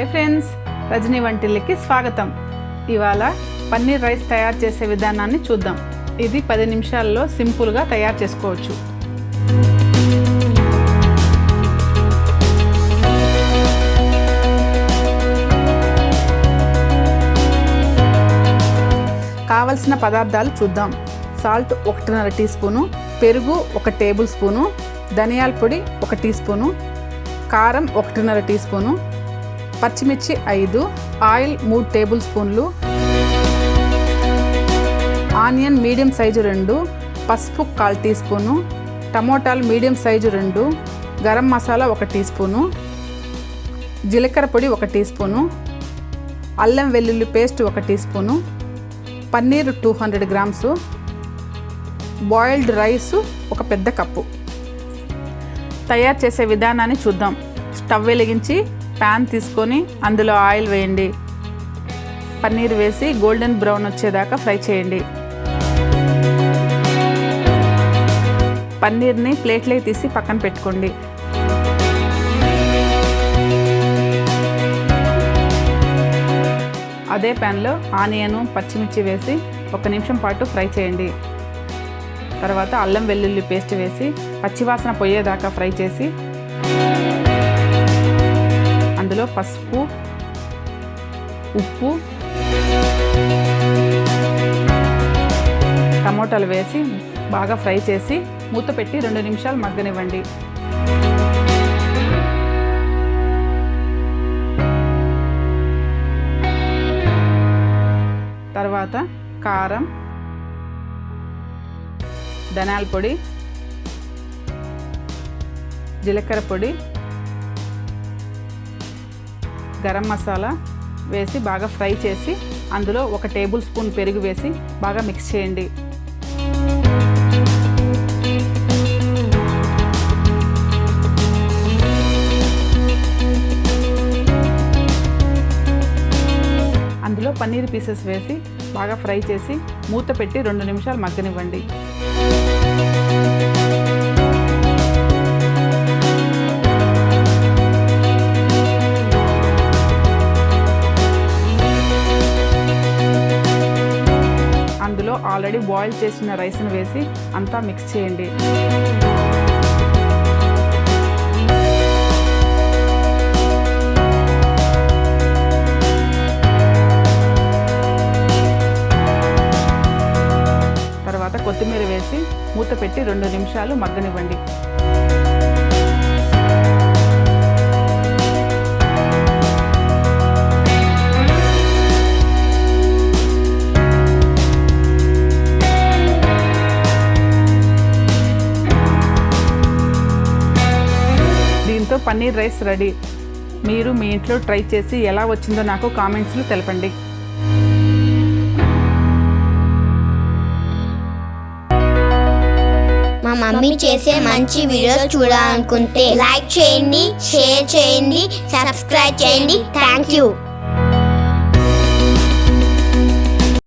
Hi friends, Rajani వంటిల్లుకి స్వాగతం. ఇవాళ paneer rice తయారు చేసే విధానాన్ని చూద్దాం. ఇది 10 నిమిషాల్లో సింపుల్గా తయారు చేసుకోవచ్చు. కావలసిన పదార్థాలు చూద్దాం. సాల్ట్ 1.5 టీ స్పూను, పెరుగు 1 టేబుల్ స్పూను, ధనియాల పొడి 1 టీ స్పూను, కారం 1.5 టీ స్పూను, పచ్చిమిర్చి 5, ఆయిల్ 3 టేబుల్ స్పూన్లు, ఆనియన్ మీడియం సైజు 2, పసుపు 1/4 టీ స్పూను, టమోటాలు medium size 2, garam masala 1 tea spoon, జీలకర్ర పొడి 1 టీ స్పూను, అల్లం వెల్లుల్లి paste 1 tea spoon, paneer 200 grams, boiled rice 1 పెద్ద కప్పు. తయారు చేసే విధానాన్ని చూద్దాం. స్టవ్ వెలిగించి ప్యాన్ తీసుకొని అందులో ఆయిల్ వేయండి. పన్నీర్ వేసి గోల్డెన్ బ్రౌన్ వచ్చేదాకా ఫ్రై చేయండి. పన్నీర్ని ప్లేట్లోకి తీసి పక్కన పెట్టుకోండి. అదే ప్యాన్లో ఆనియన్, పచ్చిమిర్చి వేసి 1 నిమిషం పాటు ఫ్రై చేయండి. తర్వాత అల్లం వెల్లుల్లి పేస్ట్ వేసి పచ్చివాసన పోయేదాకా ఫ్రై చేసి అందులో పసుపు, ఉప్పు, టమోటాలు వేసి బాగా ఫ్రై చేసి మూత పెట్టి 2 నిమిషాలు మగ్గనివ్వండి. తర్వాత కారం, ధనియాల పొడి, జీలకర్ర పొడి, గరం మసాలా వేసి బాగా ఫ్రై చేసి అందులో 1 టేబుల్ స్పూన్ పెరుగు వేసి బాగా మిక్స్ చేయండి. అందులో పన్నీర్ పీసెస్ వేసి బాగా ఫ్రై చేసి మూత పెట్టి 2 నిమిషాలు మగ్గనివ్వండి. అందులో ఆల్రెడీ బాయిల్ చేసిన రైస్ను వేసి అంతా మిక్స్ చేయండి. తర్వాత కొత్తిమీర వేసి మూత పెట్టి 2 నిమిషాలు మగ్గనివ్వండి. దీంతో పన్నీర్ రైస్ రెడీ. మీరు మీ ఇంట్లో ట్రై చేసి ఎలా వచ్చిందో నాకు కామెంట్స్లో తెలపండి. మా మమ్మీ చేసే మంచి వీడియోస్ చూడాలనుకుంటే లైక్ చేయండి, షేర్ చేయండి, సబ్స్క్రైబ్ చేయండి. Thank you.